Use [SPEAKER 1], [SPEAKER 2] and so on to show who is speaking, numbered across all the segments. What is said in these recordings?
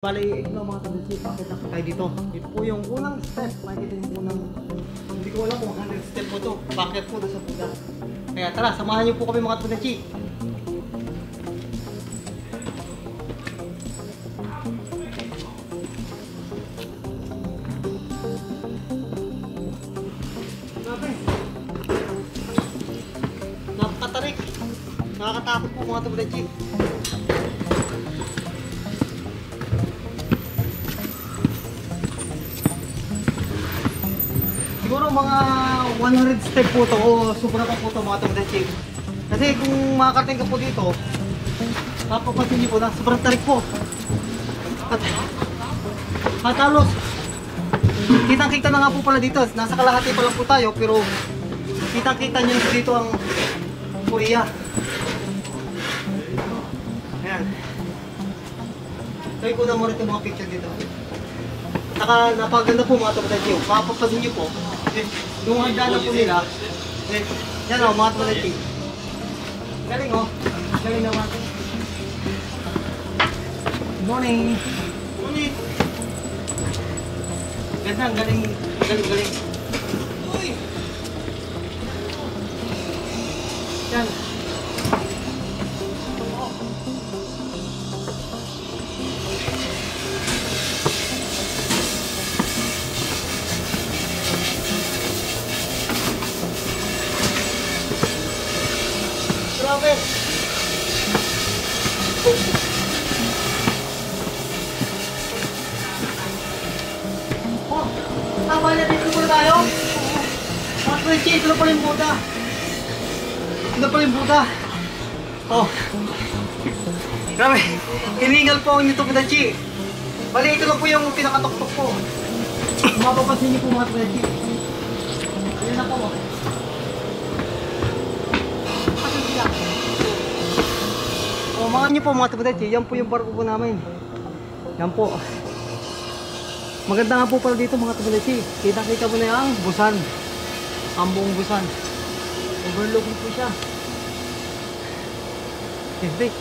[SPEAKER 1] Bali, ito na mga tabi, bakit na tayo dito? Ito po yung unang step. Makikita yung unang, hindi ko alam kung 100 step po ito. Bakit po doon sa Buddha. Kaya tara, samahan niyo po kami mga tabi. Grabe. Napakatarik. Nakakatakot po mga tabi. Siguro mga 100 step po ito o sobra pa po ito mga tabi. Kasi kung makakarating ka po dito, mapapansin niyo po na sobrang tarik po. At halos, kitang-kita na nga po pala dito. Nasa kalahati pa lang po tayo pero kitang-kita niyo dito ang Korea. Ayan. Try ko na mo rin itong mga picture dito. Saka napaganda po mga tabi. Mapapansin niyo po. Yung hagdanan po nila, yan o mga tabi. Galing o. Galing naman. Good morning. Morning. Ganda, galing. Galing. Uy! Yan. Grabe. Oh, tama na dito po tayo. Mga Frenchie, ito na pala yung Buddha. Ito na pala yung Buddha. Oh. Grabe. Hiningal po ang nito Frenchie. Bali, ito lang po yung pinakatok-tok po. Mapapansin niyo po mga Frenchie. Ayan na po. Oh, mga nyo po mga tabi, yan po yung barko po namin. Yan po. Maganda nga po pala dito mga tabi. Kita-kita mo na yung Busan. Ang buong Busan. Overlooking po siya. Hindi.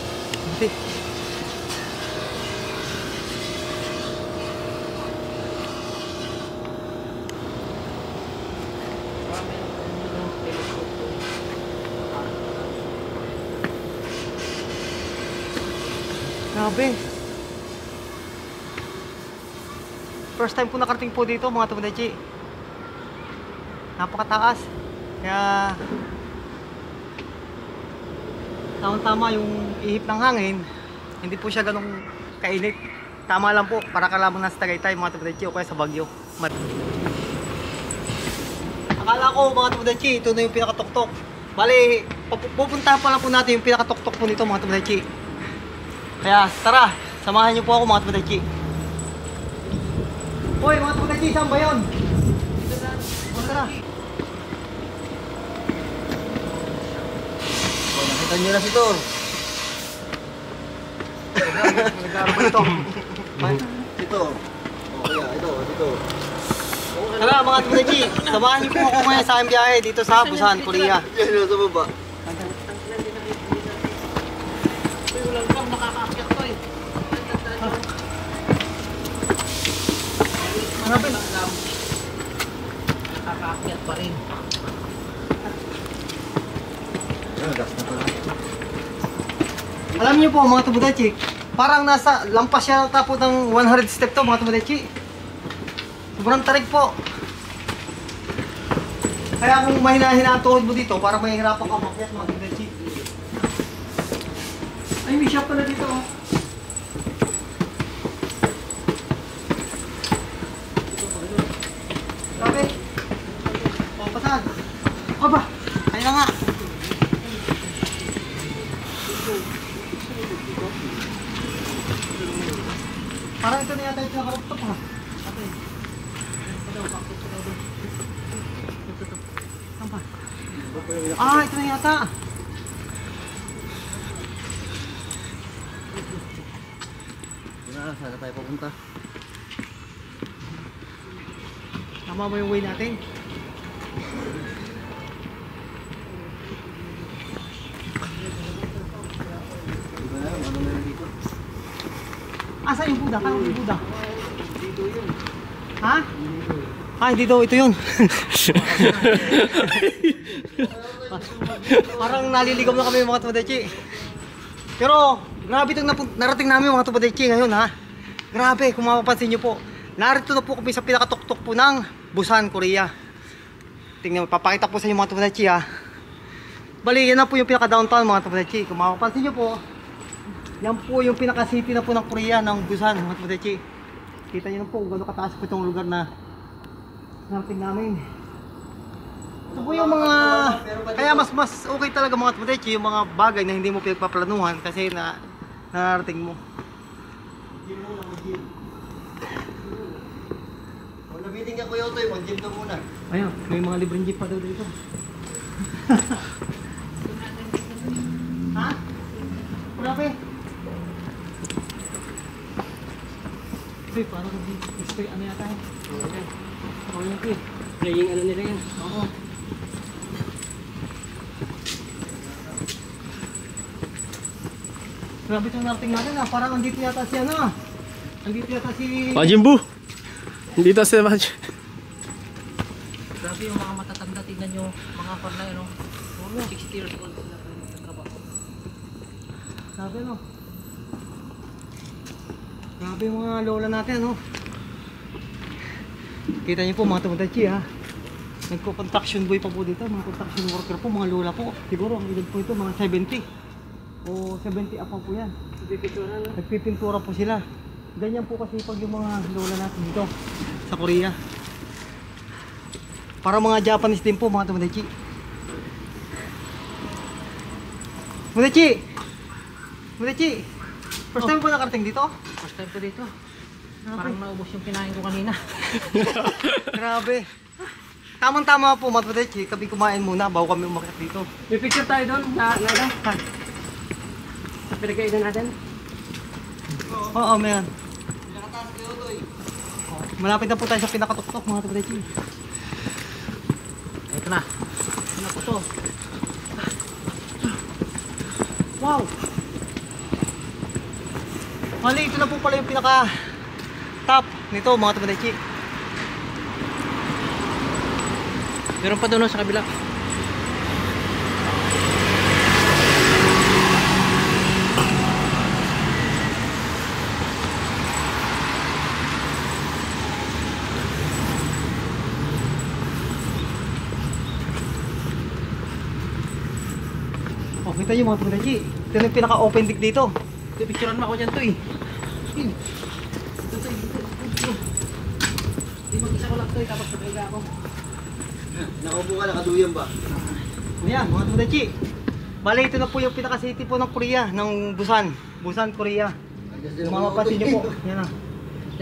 [SPEAKER 1] Grabe. First time po nakarating po dito mga tabi. Napakataas. Kaya tamang-tama yung ihip ng hangin. Hindi po siya ganong kainit. Tama lang po para ka lamang nasa Tagaytay mga tabi o kaya sa Baguio. Akala ko mga tabi, ito na yung pinakatok-tok. Bali, pupuntahan pa lang po natin yung pinakatok-tok po nito mga tabi. Kaya tara, samahan niyo po ako mga tabi. Hoy mga tabi, saan ba yun? Tara. Oh, nakita niyo na si Tor. Nag-aaral ba ito? Ito. Oh, kaya ito. Tara mga tabi, samahan niyo po ako ngayon sa aking biyahe dito sa Busan, Korea. Yan sa baba.
[SPEAKER 2] Walang kang makakaakyat ko eh.
[SPEAKER 1] Hanapin.
[SPEAKER 2] Nakakaakyat pa rin.
[SPEAKER 1] Alam niyo po mga tabi, parang nasa lampas siya tapos ng 100 step to mga tabi. Sobrang tarik po. Kaya kung mahina-hina ang tuhod mo dito, parang mahihirapan ka makyat mga tabi. Ay, may shop pala dito oh. Grabe. Papasan. Aba, ayun na nga. Parang ito na yata yung nakaruptok ha. Ate. Ito, bakit ito daw. Ito. Saan ba? Ah, ito na yata. Saan tayo pupunta? Tama ba yung way natin? Asa yung Buddha? Kano yung Buddha? Ha? Ah, hindi daw, ito yun. Parang naliligaw na kami mga Tumadechi. Pero, grabe itong narating namin mga Tumadechi ngayon ha. Grabe, kung mapapansin nyo po. Narito na po kami sa pinakatuktok po ng Busan, Korea. Tingnan mo, papakita po sa inyo mga Tumadechi ha. Bali, yan na po yung pinaka-downtown mga Tumadechi. Kung mapapansin nyo po, yan po yung pinaka-city na po ng Korea, ng Busan mga Tumadechi. Kita nyo na po kung gano'ng kataas po itong lugar na narating namin. Ito po yung mga, kaya mas okay talaga mga Tumadechi, yung mga bagay na hindi mo pinagpaplanuhan kasi narating mo.
[SPEAKER 3] Kung nabiting ka Kuya Otoy, mag-gym ka muna.
[SPEAKER 1] Ayun, may mga libreng jeep pa daw dito. Ha? Grabe. Uy, parang display ano yata eh. Okay. Oh, yun eh.
[SPEAKER 2] Playing ano nila yan.
[SPEAKER 1] Oo. Grabe itong narating natin ah. Parang andito yata si ano ah. Andito yata si...
[SPEAKER 4] Majin Buu! Dito sa Majin.
[SPEAKER 2] Grabe yung mga matatanda. Tignan nyo mga pan na yun. 60 years old sila.
[SPEAKER 1] Grabe no. Grabe yung mga lola natin no. Kita niyo po mga Tumadechi ha. Nagko-construction boy pa po dito. Mga construction worker po, mga lola po. Siguro ang edad po ito mga 70. O 70 up po yan. Nagpipintura po sila. Ganyan po kasi pag yung mga lola natin dito sa Korea. Para mga Japanese din po mga Tumadechi. Tumadechi! First time po nakarating dito?
[SPEAKER 2] First time ko dito. Parang naubos yung kinain ko kanina.
[SPEAKER 1] Grabe. Tamang-tama po mga Tumadechi. Kami kumain muna bago kami umakyat dito.
[SPEAKER 2] May picture tayo doon. Sa pinagkainan natin.
[SPEAKER 1] Oo, meron. Malapit na po tayo sa pinakatuktok mga Tumadechi.
[SPEAKER 2] Ito na. Ito na po to.
[SPEAKER 1] Wow! Mali, ito na po pala yung pinaka top nito mga Tumadechi.
[SPEAKER 2] Meron pa doon sa kabila.
[SPEAKER 1] Oh, kita nyo mga Tumadechi. Ito na yung pinaka-open deck dito.
[SPEAKER 2] Picturean mo ako dyan to eh. Di mag-isa ko lang to eh. Tapos nakiga ako.
[SPEAKER 3] Nakaupo ka, nakaduyan ba?
[SPEAKER 1] Ayan mga Tumadechi. Bali, ito na po yung pinaka-city po ng Korea, ng Busan. Busan, Korea. Kung mapapansin nyo po, yan na.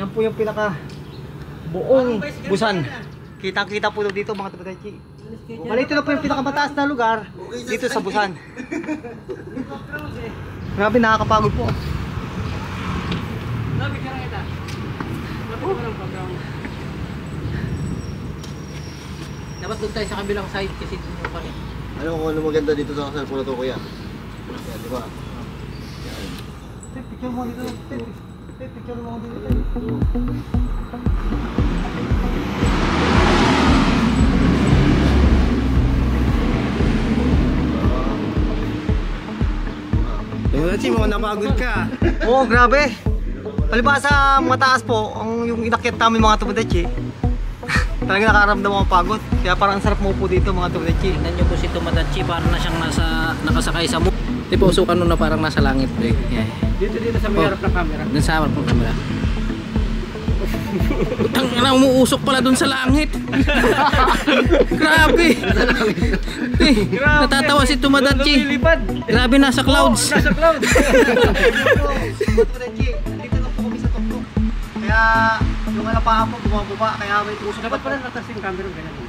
[SPEAKER 1] Yan po yung pinaka buong Busan. Kitang-kita po dito mga Tumadechi. Bali, ito na po yung pinakamataas na lugar dito sa Busan. Grabe, nakakapagod po.
[SPEAKER 2] Picturean kita. Lapit mo ng background. Dapat doon tayo sa kabilang side kasi doon pa rin.
[SPEAKER 3] Ano kung ano maganda dito sa cellphone na to Kuya? Yan, di ba? Yan.
[SPEAKER 1] Picture mo dito. Picture mo dito.
[SPEAKER 4] Tumadechi, mo napagod ka.
[SPEAKER 1] Oo, grabe. Palibasa mataas po, yung inakyat namin mga Tumadechi. Talagang nakaramdam ako pagod. Kaya parang ang sarap mo po dito mga Tumadechi.
[SPEAKER 2] Tingnan nyo po si Tumadechi, parang na siyang nakasakay sa moon. Di po, usukan nun na parang nasa langit. Yeah. Dito sa may harap ng camera. Dun sa harap ng camera. Putang ina, umuusok pala dun sa langit. Grabe. Natatawa si Tumadechi. Grabe, nasa clouds.
[SPEAKER 1] Nasa clouds. Mga Tumadechi, dito na po kami sa tuktok. Kaya yung alapaan po bumababa, kaya may usok.
[SPEAKER 2] Dapat pala natas yung camera ganun.